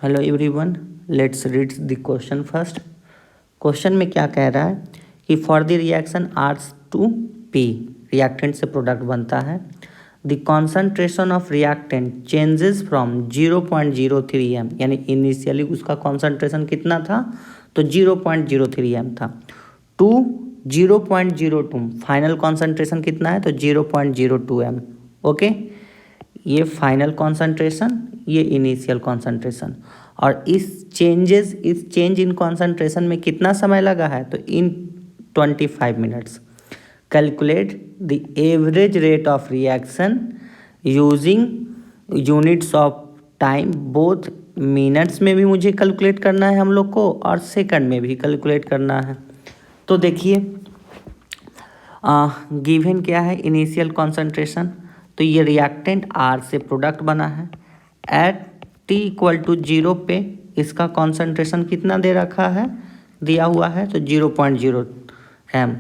Hello everyone, let's read the question first. Question में क्या कह रहा है कि for the reaction R's to P, reactant से प्रोडक्ट बनता है। The concentration of reactant changes from 0.03 M, यानी इनिशियली उसका कॉन्सेंट्रेशन कितना था तो 0.03 एम था, टू 0.02, फाइनल कॉन्सेंट्रेशन कितना है तो 0.02 एम। ओके, ये फाइनल कॉन्सेंट्रेशन, ये इनिशियल कॉन्सेंट्रेशन। और इस चेंज इन कॉन्सेंट्रेशन में कितना समय लगा है तो इन 25 minutes. Calculate the average rate of reaction using units of time, both minutes में भी मुझे कैलकुलेट करना है हम लोग को और सेकंड में भी कैलकुलेट करना है। तो देखिए गिवन क्या है, इनिशियल कॉन्सेंट्रेशन, तो ये रिएक्टेंट आर से प्रोडक्ट बना है। एट टी इक्वल टू 0 पे इसका कॉन्सेंट्रेशन कितना दे रखा है, दिया हुआ है तो 0.0 एम,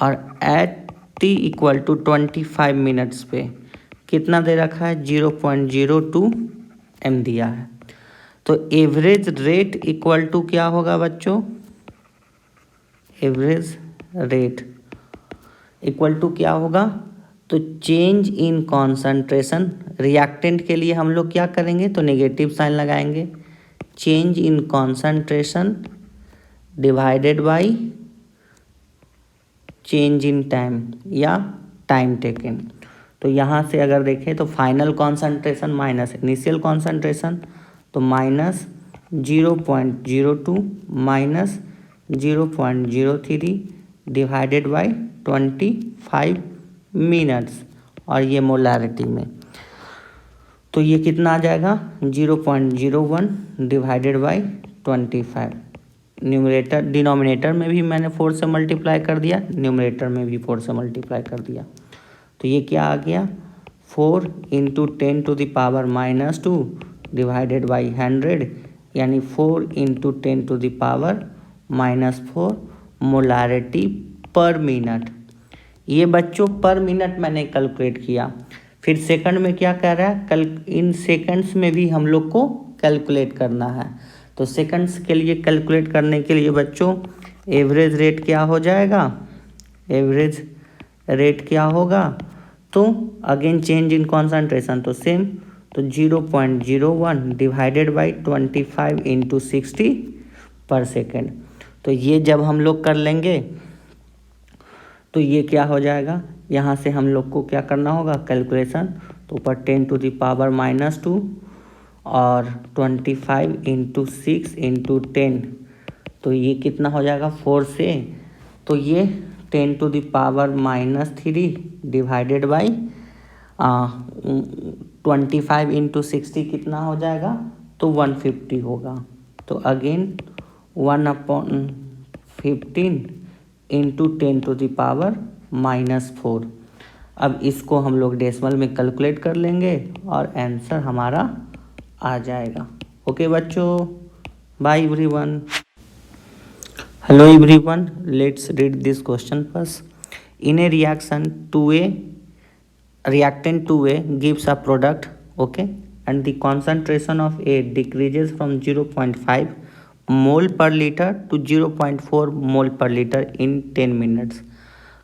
और at T equal to 25 minutes पे कितना दे रखा है 0.02 एम दिया है। तो एवरेज रेट इक्वल टू क्या होगा बच्चों, एवरेज रेट इक्वल टू क्या होगा तो चेंज इन कॉन्सेंट्रेशन। रिएक्टेंट के लिए हम लोग क्या करेंगे तो नेगेटिव साइन लगाएंगे, change in concentration divided by change in time या टाइम टेकन। तो यहाँ से अगर देखें तो final concentration minus initial concentration, तो minus 0.02 minus 0.03 divided by 25 minutes, और ये मोलारिटी में, तो ये कितना आ जाएगा 0.01 डिवाइडेड बाय 25। न्यूमरेटर डिनोमिनेटर में भी मैंने 4 से मल्टीप्लाई कर दिया, न्यूमरेटर में भी 4 से मल्टीप्लाई कर दिया, तो ये क्या आ गया 4 into 10 to the power -2 divided by 100, यानी 4 into 10 to the power -4 molarity पर मिनट। ये बच्चों पर मिनट मैंने कैलकुलेट किया। फिर सेकंड में क्या कह रहा है, कल इन सेकंड्स में भी हम लोग को कैलकुलेट करना है। तो सेकंड्स के लिए कैलकुलेट करने के लिए बच्चों एवरेज रेट क्या हो जाएगा, एवरेज रेट क्या होगा तो अगेन चेंज इन कॉन्सेंट्रेशन तो सेम, तो 0.01 डिवाइडेड बाई 25 इंटू 60 पर सेकेंड। तो ये जब हम लोग कर लेंगे तो ये क्या हो जाएगा, यहाँ से हम लोग को क्या करना होगा कैलकुलेशन, तो ऊपर 10 टू द पावर -2 और 25 इंटू 6 इंटू 10, तो ये कितना हो जाएगा 4 से, तो ये 10 to the power -3 divided by 25 into 60 कितना हो जाएगा तो 150 होगा। तो again 1/15 into 10 to the power -4। अब इसको हम लोग डेसिमल में कैलकुलेट कर लेंगे और आंसर हमारा आ जाएगा। ओके बच्चों, bye everyone. Hello everyone, let's read this question first. In a reaction 2A, reactant 2A gives a product, okay, and the concentration of A decreases from 0.5 mole per liter to 0.4 mole per liter in 10 minutes.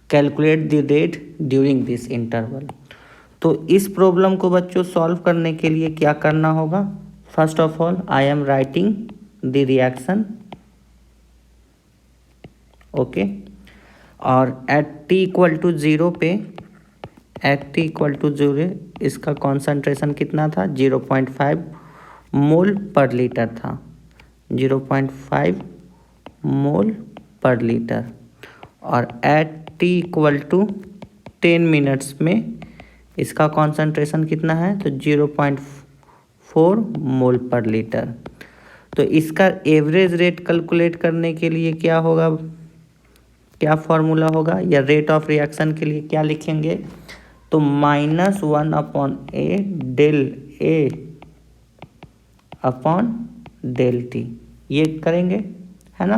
Calculate the rate during this interval. तो इस problem को बच्चों solve करने के लिए क्या करना होगा, first of all I am writing the reaction, okay, और एट टी इक्वल टू 0 पे, एट टी इक्वल टू 0 इसका कॉन्सेंट्रेशन कितना था 0.5 मोल पर लीटर था, 0.5 मोल पर लीटर, और at T equal to 10 minutes में इसका कॉन्सेंट्रेशन कितना है तो 0.4 मोल पर लीटर। तो इसका एवरेज रेट कैलकुलेट करने के लिए क्या होगा, क्या फॉर्मूला होगा, या रेट ऑफ रिएक्शन के लिए क्या लिखेंगे तो -1/A del A upon del T, ये करेंगे है ना।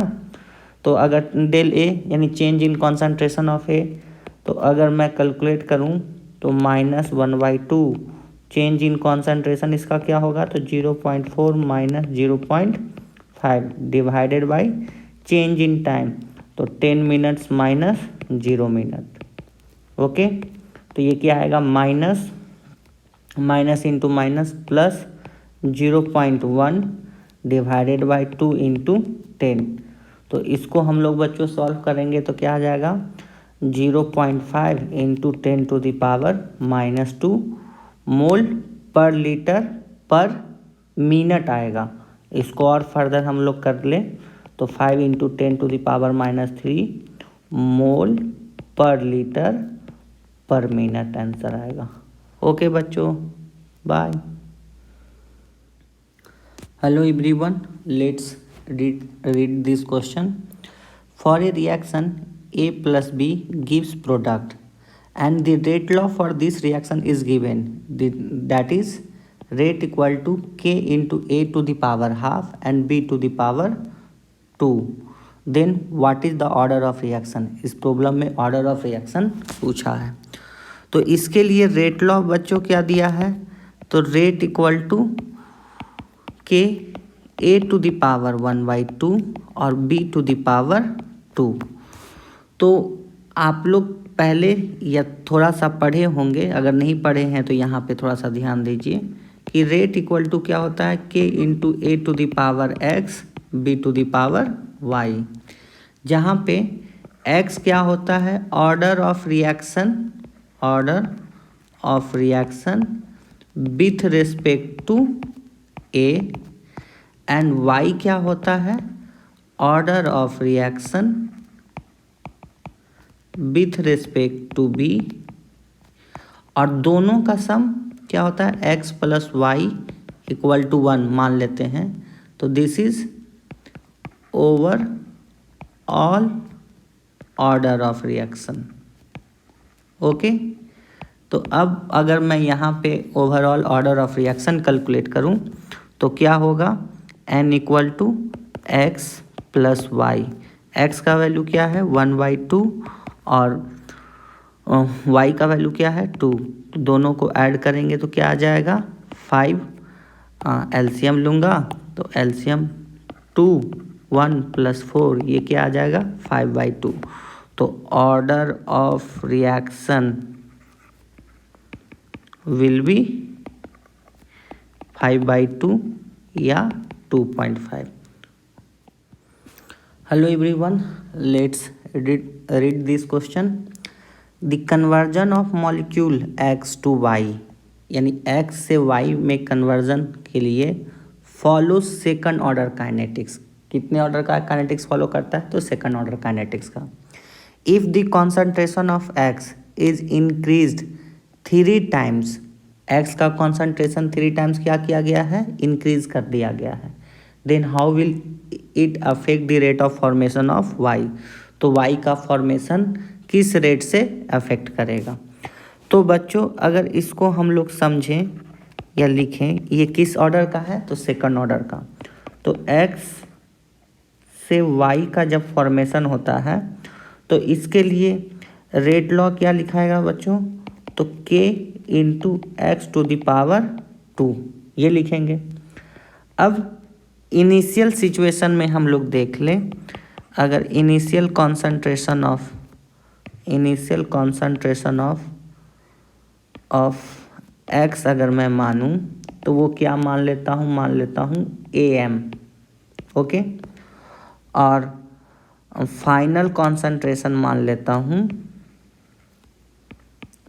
तो अगर डेल A यानी change in concentration of A, तो अगर मैं कैलकुलेट करूं तो -1/2 चेंज इन कॉन्सेंट्रेशन इसका क्या होगा, तो 0.4 minus 0.5 divided by change in time, तो 10 मिनट्स माइनस 0 मिनट। ओके, तो ये क्या आएगा, minus minus into minus plus 0.1 divided by 2 into 10। तो इसको हम लोग बच्चों सॉल्व करेंगे तो क्या आ जाएगा, 0.5 into 10 to the power minus 2 mole पर लीटर पर मिनट आएगा। इसको और फर्दर हम लोग कर ले तो 5 into 10 to the power minus 3 mole पर लीटर पर मिनट आंसर आएगा। ओके बच्चों, bye. Hello everyone, let's read this question. For a reaction A plus B gives product and the rate law for this reaction is given, that is rate equal to K into A to the power half and B to the power 2. Then what is the order of reaction? इस problem में order of reaction पूछा है। तो इसके लिए rate law बच्चों क्या दिया है, तो रेट इक्वल टू के ए टू द पावर 1/2 और बी टू द पावर 2। तो आप लोग पहले या थोड़ा सा पढ़े होंगे, अगर नहीं पढ़े हैं तो यहाँ पे थोड़ा सा ध्यान दीजिए कि रेट इक्वल टू क्या होता है, K into A to the power X B to the power Y, जहाँ पे एक्स क्या होता है, order of reaction with respect to A, and Y क्या होता है, order of reaction with respect to B, और दोनों का सम क्या होता है, X plus Y equal to 1 मान लेते हैं। तो this is overall order of reaction. Okay, तो अब अगर मैं यहाँ पे overall order of reaction calculate करूँ तो क्या होगा, n equal to X plus Y. X का वैल्यू क्या है 1/2 और y का वैल्यू क्या है 2। तो दोनों को ऐड करेंगे तो क्या आ जाएगा 5। एलसीएम लूँगा तो एलसीएम 2 1 + 4 ये क्या आ जाएगा 5/2। तो order of reaction will be 5/2 या 2.5। Hello everyone, let's read this question. The conversion of molecule x to y, यानी x से y में कन्वर्जन के लिए फॉलो सेकंड ऑर्डर काइनेटिक्स। कितने ऑर्डर का काइनेटिक्स फॉलो करता है, तो सेकंड ऑर्डर काइनेटिक्स का। If the concentration of x is increased 3 times, x का कॉन्सेंट्रेशन 3 टाइम्स क्या किया गया है, इंक्रीज कर दिया गया है, then how will it affect the rate of formation of y। तो y का फॉर्मेशन किस रेट से अफेक्ट करेगा। तो बच्चों अगर इसको हम लोग समझें या लिखें, ये किस ऑर्डर का है, तो सेकंड ऑर्डर का। तो x से y का जब फॉर्मेशन होता है तो इसके लिए रेट लॉ क्या लिखाएगा बच्चों, तो k into X to the power 2 ये लिखेंगे। अब इनिशियल सिचुएशन में हम लोग देख लें, अगर इनिशियल कॉन्सेंट्रेशन ऑफ एक्स अगर मैं मानूं तो वो क्या मान लेता हूँ AM। ओके, और फाइनल कॉन्सेंट्रेशन मान लेता हूँ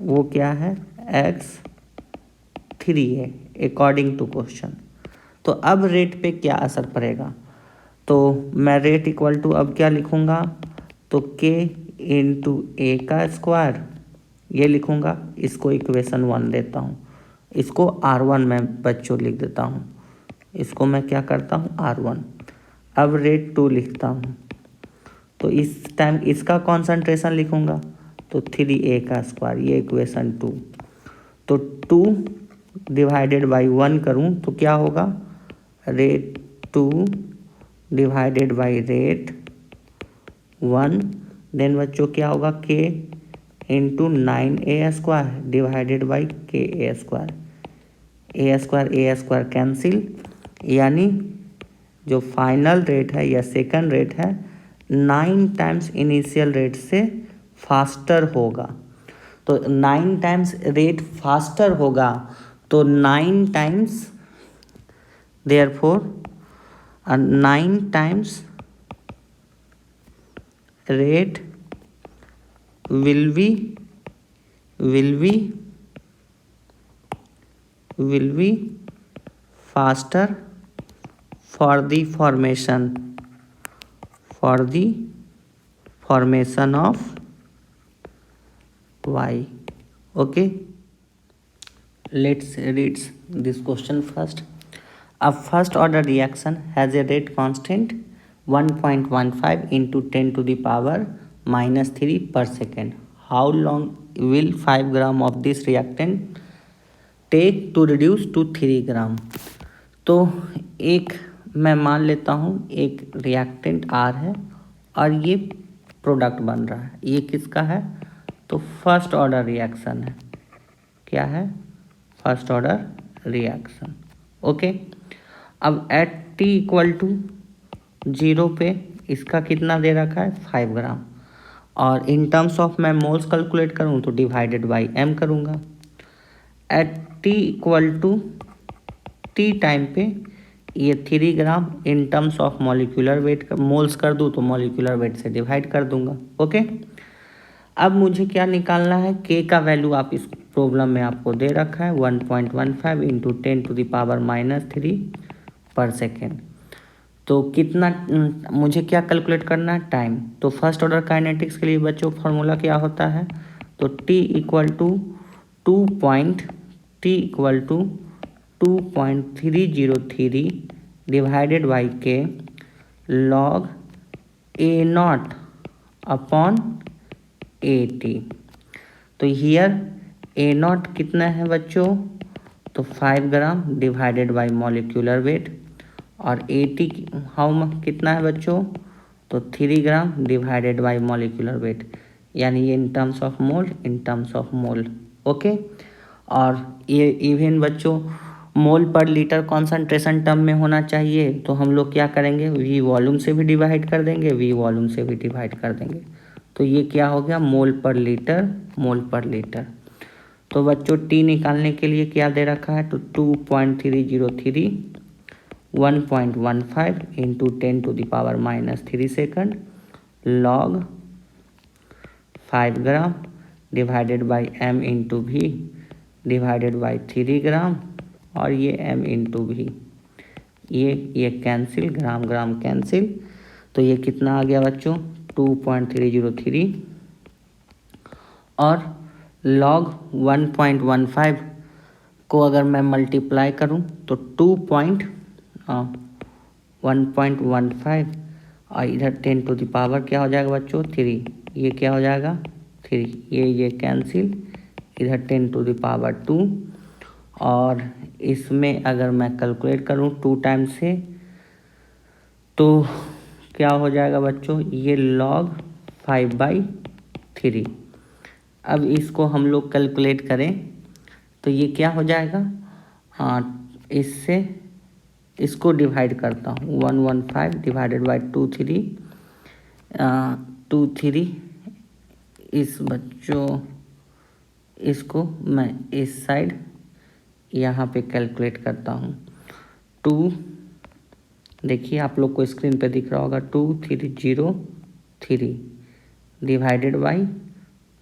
वो क्या है x3 है अकॉर्डिंग टू क्वेश्चन। तो अब रेट पे क्या असर पड़ेगा, तो मैं रेट इक्वल टू अब क्या लिखूँगा, तो k इंटू ए का स्क्वायर ये लिखूँगा, इसको इक्वेशन 1 देता हूँ, इसको R1 में बच्चों लिख देता हूँ, इसको मैं क्या करता हूँ R1। अब रेट 2 लिखता हूँ, तो इस टाइम इसका कॉन्सेंट्रेशन लिखूँगा, तो 3a का स्क्वायर ये इक्वेशन 2। तो 2 डिवाइडेड बाई 1 करूँ तो क्या होगा, rate 2 divided by rate 1, then बच्चों क्या होगा k into 9a square divided by ka square, A square cancel, यानी जो फाइनल रेट है या सेकंड रेट है 9 टाइम्स इनिशियल रेट से फास्टर होगा। तो 9 टाइम्स रेट फास्टर होगा, तो 9 times, therefore 9 times rate will be faster for the formation of y. Okay, let's read this question first. A first order reaction has a rate constant 1.15 into 10 to the power minus 3 per second. How long will 5 gram of this reactant take to reduce to 3 ग्राम? तो एक मैं मान लेता हूँ एक reactant R है और ये प्रोडक्ट बन रहा है, ये किसका है? तो फर्स्ट ऑर्डर रिएक्शन है। क्या है? First order reaction. ओके, अब एट t इक्वल टू 0 पे इसका कितना दे रखा है? 5 ग्राम। और इन टर्म्स ऑफ मैं मोल्स कैलकुलेट करूँ तो डिवाइडेड बाई m करूँगा। At t equal to t time पे ये 3 gram in terms of molecular weight moles कर दूँ तो मॉलिक्यूलर वेट से डिवाइड कर दूंगा। ओके, अब मुझे क्या निकालना है? k का वैल्यू आप इस प्रॉब्लम में आपको दे रखा है 1.15 इंटू 10 टू द पावर -3 पर सेकेंड। तो कितना मुझे क्या कैलकुलेट करना है? टाइम। तो फर्स्ट ऑर्डर काइनेटिक्स के लिए बच्चों फॉर्मूला क्या होता है? तो t equal to 2.303 divided by K log A0 upon AT। तो हियर A0 कितना है बच्चों? तो 5 gram divided by molecular weight, और AT कितना है बच्चों? तो 3 gram divided by molecular weight, यानी ये in terms of mole. Okay, और ये इवन बच्चों मोल पर लीटर कॉन्सेंट्रेशन टर्म में होना चाहिए, तो हम लोग क्या करेंगे? V वॉल्यूम से भी डिवाइड कर देंगे, V वॉल्यूम से भी डिवाइड कर देंगे। तो ये क्या हो गया? मोल पर लीटर। तो बच्चों t निकालने के लिए क्या दे रखा है? तो 2.303 1.15 into 10 to the power -3 second log 5 gram divided by m into v divided by 3 gram, और ये m इंटू v, ये कैंसिल, ग्राम कैंसिल। तो ये कितना आ गया बच्चों? 2.303 और लॉग 1.15 को अगर मैं मल्टीप्लाई करूं तो 1.15 और इधर 10 टू द पावर क्या हो जाएगा बच्चों? 3। ये क्या हो जाएगा? 3। ये कैंसिल, इधर 10 टू द पावर 2, और इसमें अगर मैं कैलकुलेट करूं 2 टाइम से तो क्या हो जाएगा बच्चों? ये लॉग 5/3। अब इसको हम लोग कैलकुलेट करें तो ये क्या हो जाएगा? इससे इसको डिवाइड करता हूँ 115 डिवाइडेड बाई 2 3 इस बच्चों इसको मैं इस साइड यहाँ पे कैलकुलेट करता हूँ। 2, देखिए आप लोग को स्क्रीन पे दिख रहा होगा, 2303 डिवाइडेड बाई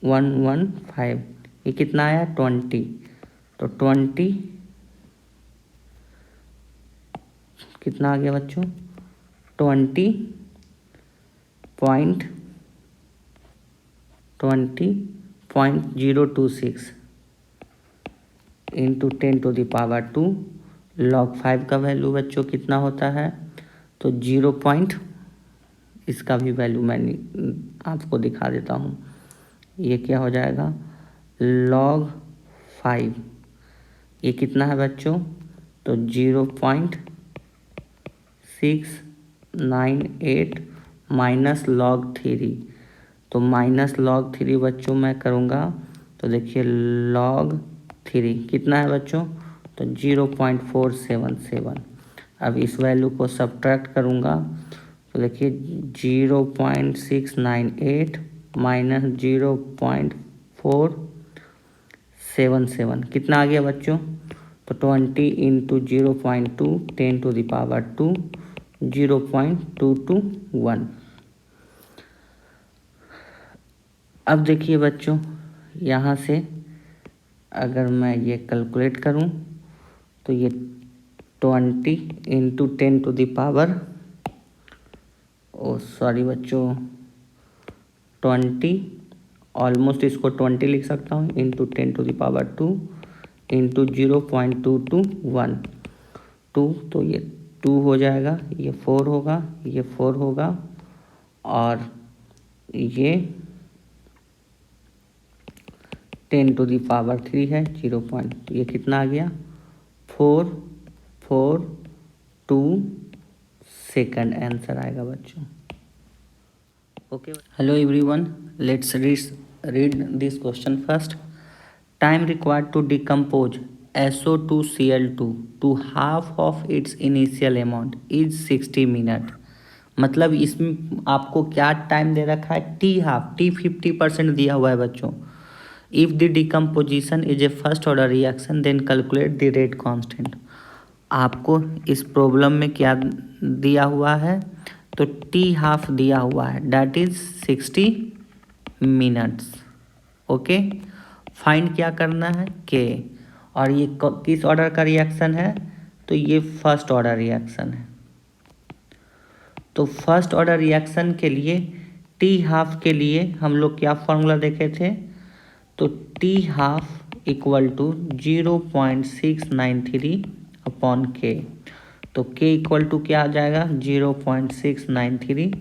115, ये कितना आया? 20। तो 20 कितना आ गया बच्चों? 20.026 into 10 to the power 2 log 5 का वैल्यू बच्चों कितना होता है? तो 0. इसका भी वैल्यू मैं आपको दिखा देता हूँ। ये क्या हो जाएगा? लॉग 5, ये कितना है बच्चों? तो 0.698 माइनस लॉग 3। तो माइनस लॉग 3 बच्चों मैं करूँगा तो देखिए लॉग 3 कितना है बच्चों? तो 0.477। अब इस वैल्यू को सब्ट्रैक्ट करूँगा तो देखिए 0.698 माइनस 0.477 कितना आ गया बच्चों? तो 20 इंटू 0.2 10⁻², 0.221। अब देखिए बच्चों, यहाँ से अगर मैं ये कैलकुलेट करूँ तो ये 20 इंटू 10⁻, सॉरी बच्चों, 20, ऑलमोस्ट इसको 20 लिख सकता हूँ, इंटू 10⁻² इंटू 0.221 2, तो ये 2 हो जाएगा, ये 4 होगा, ये 4 होगा, और ये 10⁻³ है 0. ये कितना आ गया? 442 सेकंड आंसर आएगा बच्चों। Okay, hello everyone, let's read this question first. Time required to decompose SO2Cl2 to half of its initial amount is 60 minute. मतलब इसमें आपको क्या टाइम दे रखा है? टी हाफ, टी 50% दिया हुआ है बच्चों। If the decomposition is a first order reaction then calculate the rate constant. आपको इस प्रॉब्लम में क्या दिया हुआ है? तो टी हाफ दिया हुआ है, that is 60 minutes. Okay, find क्या करना है? के। और ये किस ऑर्डर का रिएक्शन है? तो ये फर्स्ट ऑर्डर रिएक्शन है। तो फर्स्ट ऑर्डर रिएक्शन के लिए टी हाफ के लिए हम लोग क्या फॉर्मूला देखे थे? तो T half equal to 0.693 upon K. तो के इक्वल टू क्या आ जाएगा? 0.693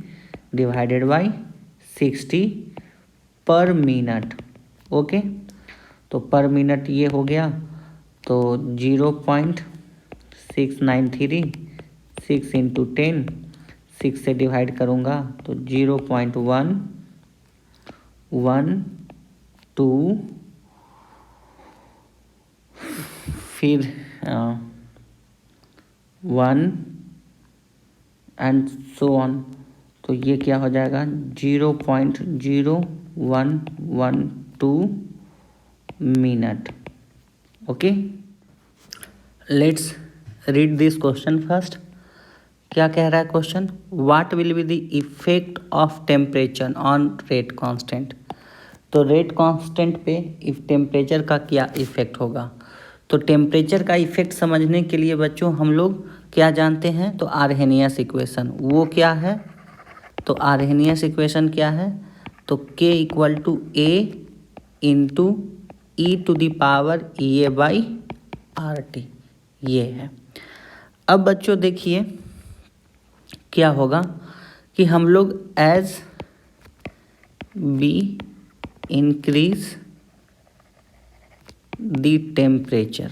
डिवाइडेड बाई 60 पर मिनट। ओके, तो पर मिनट ये हो गया, तो 0.693, 6 इंटू 10, 6 से डिवाइड करूँगा तो 0.112, फिर 1 एंड सो ऑन। तो ये क्या हो जाएगा? 0.0112 minute. Okay, let's read this question first. क्या कह रहा है question? What will be the effect of temperature on rate constant. तो रेट कांस्टेंट पे इफ टेम्परेचर का क्या इफेक्ट होगा? तो टेम्परेचर का इफेक्ट समझने के लिए बच्चों हम लोग क्या जानते हैं? तो आर्हेनियस इक्वेशन। वो क्या है? तो आर्हेनियस इक्वेशन क्या है? तो K equal to A into e⁻EA/RT, ये है। अब बच्चों देखिए क्या होगा कि हम लोग as we increase the temperature,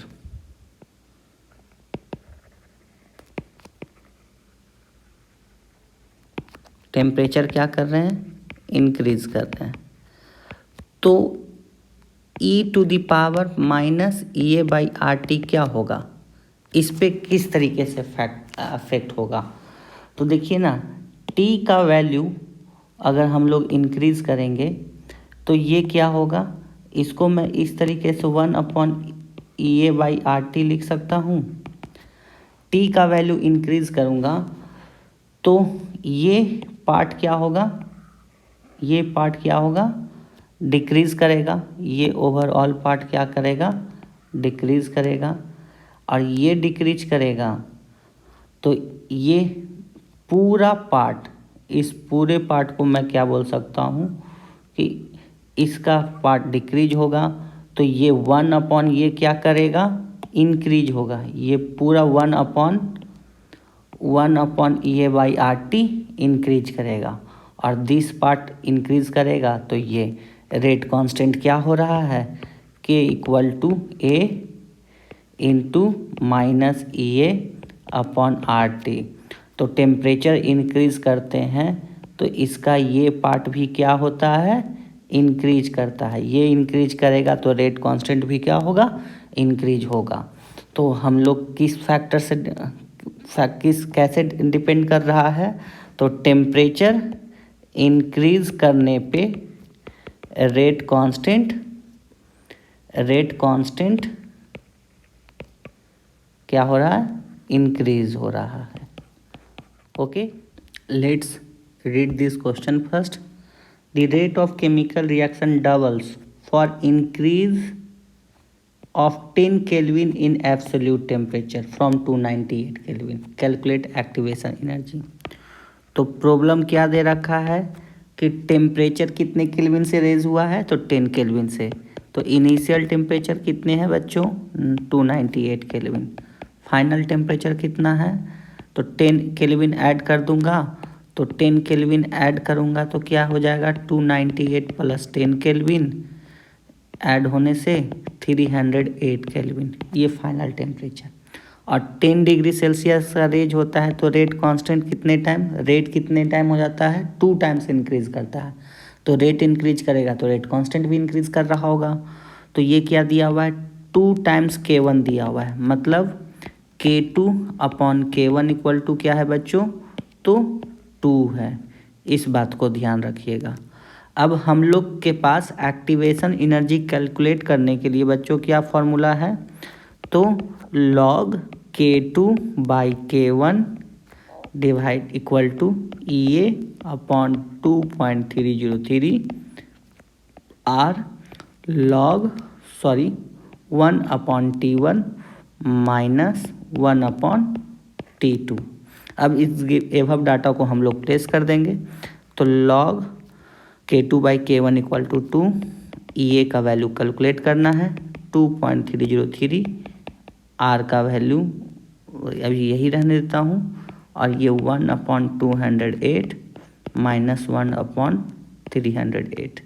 temperature क्या कर रहे हैं? इंक्रीज कर रहे हैं। तो e⁻−EA/RT क्या होगा? इस पे किस तरीके से अफेक्ट होगा? तो देखिए ना, t का वैल्यू अगर हम लोग इंक्रीज करेंगे तो ये क्या होगा? इसको मैं इस तरीके से 1/EA/RT लिख सकता हूँ। t का वैल्यू इंक्रीज करूँगा तो ये पार्ट क्या होगा? ये पार्ट क्या होगा? डिक्रीज़ करेगा। ये ओवरऑल पार्ट क्या करेगा? डिक्रीज़ करेगा। और ये डिक्रीज करेगा तो ये पूरा पार्ट, इस पूरे पार्ट को मैं क्या बोल सकता हूँ कि इसका पार्ट डिक्रीज होगा। तो ये 1 अपॉन ये क्या करेगा? इंक्रीज होगा। ये पूरा 1 अपॉन EA/RT इंक्रीज करेगा, और दिस पार्ट इंक्रीज करेगा। तो ये रेट कांस्टेंट क्या हो रहा है? K equal to A into -EA/RT। तो टेम्परेचर इंक्रीज करते हैं तो इसका ये पार्ट भी क्या होता है? इंक्रीज करता है। ये इंक्रीज करेगा तो रेट कांस्टेंट भी क्या होगा? इंक्रीज होगा। तो हम लोग किस फैक्टर से कैसे डिपेंड कर रहा है, तो टेम्परेचर इंक्रीज करने पे रेट कांस्टेंट क्या हो रहा है, इंक्रीज हो रहा है। Okay, let's read this question first. The rate of chemical reaction doubles for increase of 10 Kelvin in absolute temperature from 298 Kelvin. Calculate activation energy. तो प्रॉब्लम क्या दे रखा है कि टेम्परेचर कितने केल्विन से रेज हुआ है, तो 10 केल्विन से। तो इनिशियल टेम्परेचर कितने हैं बच्चों, 298 केल्विन। फाइनल टेम्परेचर कितना है, तो 10 केल्विन ऐड कर दूंगा, तो 10 केल्विन ऐड करूंगा तो क्या हो जाएगा, 298 प्लस 10 केल्विन ऐड होने से 308 केल्विन, ये फाइनल टेम्परेचर। और 10 डिग्री सेल्सियस का रेज होता है तो रेट कांस्टेंट कितने टाइम हो जाता है, 2 टाइम्स इंक्रीज करता है। तो रेट इंक्रीज करेगा तो रेट कांस्टेंट भी इंक्रीज कर रहा होगा। तो ये क्या दिया हुआ है, 2 टाइम्स K1 दिया हुआ है, मतलब K2 upon K1 equal to क्या है बच्चों, तो 2 है। इस बात को ध्यान रखिएगा। अब हम लोग के पास एक्टिवेशन एनर्जी कैलकुलेट करने के लिए बच्चों क्या फॉर्मूला है, तो log K2 by K1 divide equal to EA upon 2.303 R log 1 upon T1 minus 1 upon T2। अब इस एवब डाटा को हम लोग प्लेस कर देंगे। तो log K2 by K1 equal to 2, EA का वैल्यू कैलकुलेट करना है 2.303, R का वैल्यू अभी यही रहने देता हूँ, और ये 1 अपॉन 208 माइनस 1 अपॉन 308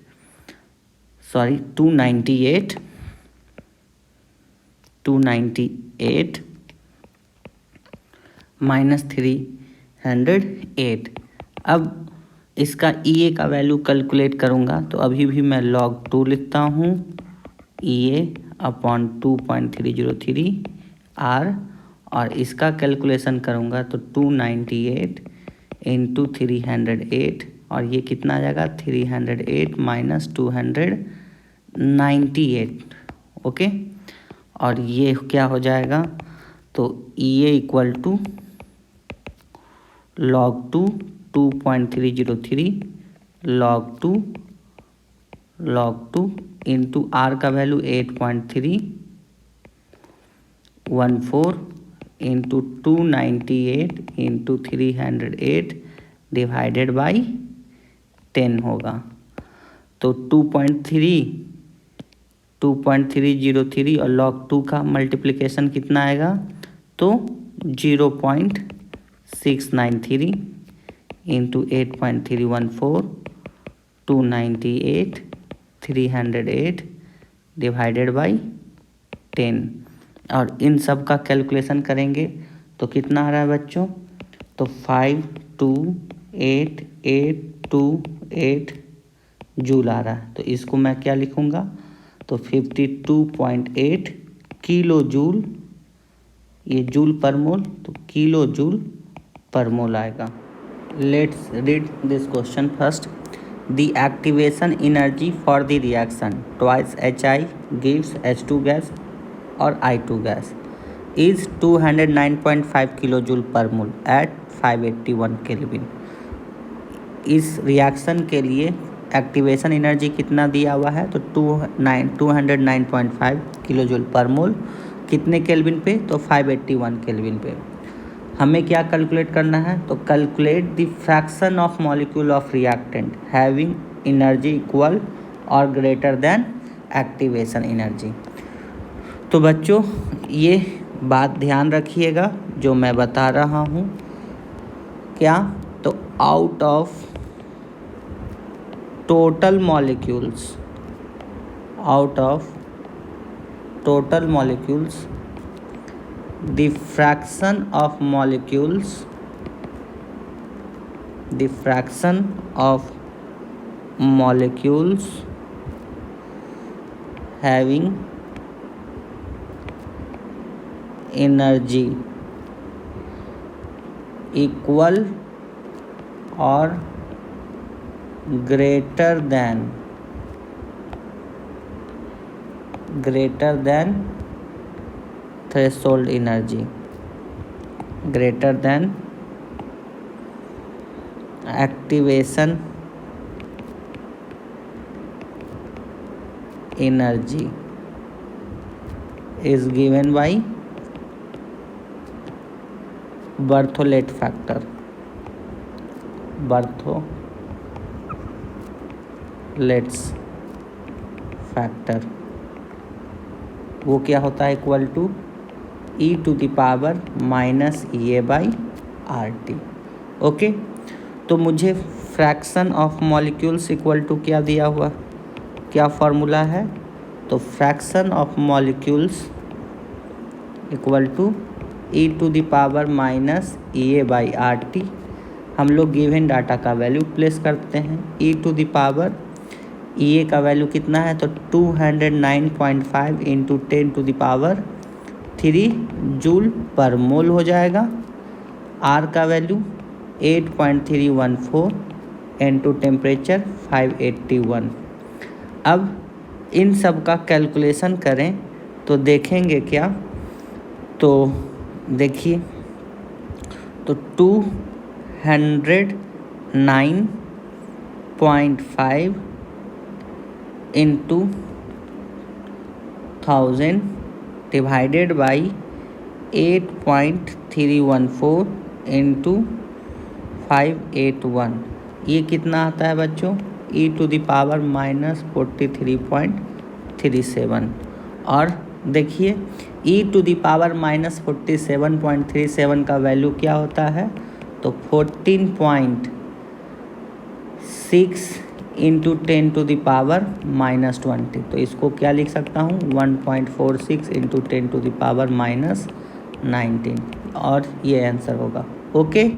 298 माइनस 308। अब इसका EA का वैल्यू कैलकुलेट करूँगा तो अभी भी मैं log 2 लिखता हूँ, EA अपॉन 2.303 R, और इसका कैलकुलेशन करूँगा तो 298 इंटू 308, और ये कितना आ जाएगा, 308 माइनस 298। ओके, और ये क्या हो जाएगा, तो EA equal to log 2 2.303 log 2 into R का value 8.314 into 298 into 308 divided by 10 होगा। तो 2.303 और log 2 का मल्टीप्लिकेशन कितना आएगा, तो 0.693 इंटू 8.314 298 308 डिवाइडेड बाई 10, और इन सब का कैलकुलेशन करेंगे तो कितना आ रहा है बच्चों, तो 5288828 जूल आ रहा है। तो इसको मैं क्या लिखूँगा, तो 52.8 किलो जूल, ये जूल पर मोल, तो किलो जूल पर मोल आएगा। Let's read this question first. The activation energy for the reaction twice HI gives H2 gas or I2 gas is 209.5 kilojoule per mole at 581 Kelvin। इस रिएक्शन के लिए activation energy कितना दिया हुआ है, तो 209.5 किलोजूल पर मोल, कितने केल्विन पे, तो 581 केल्विन पे। हमें क्या कैलकुलेट करना है, तो calculate the fraction of molecule of reactant having energy equal और ग्रेटर देन एक्टिवेशन एनर्जी। तो बच्चों ये बात ध्यान रखिएगा जो मैं बता रहा हूँ, क्या, तो out of total molecules the fraction of molecules having energy equal और greater than threshold energy, greater than activation energy is given by बर्थोलेट फैक्टर वो क्या होता है, इक्वल टू e⁻−EA/RT। ओके, तो मुझे fraction of molecules equal to क्या दिया हुआ, क्या फॉर्मूला है, तो fraction of molecules equal to e⁻−EA/RT। हम लोग गिवन डाटा का वैल्यू प्लेस करते हैं। EA का वैल्यू कितना है, तो 209.5 इंटू 10⁻³ जूल पर मोल हो जाएगा। R का वैल्यू 8.314 इंटू टेम्परेचर 581। अब इन सब का कैलकुलेशन करें तो देखेंगे क्या, तो देखिए, तो 209.5 इंटू 1000 डिवाइडेड बाई 8.314 इंटू 581, ये कितना आता है बच्चों, e⁻43.37। और देखिए e⁻47.37 का वैल्यू क्या होता है, तो 14.6 इंटू 10⁻⁻20। तो इसको क्या लिख सकता हूँ, 1.46 इंटू 10⁻⁻19, और ये आंसर होगा। ओके।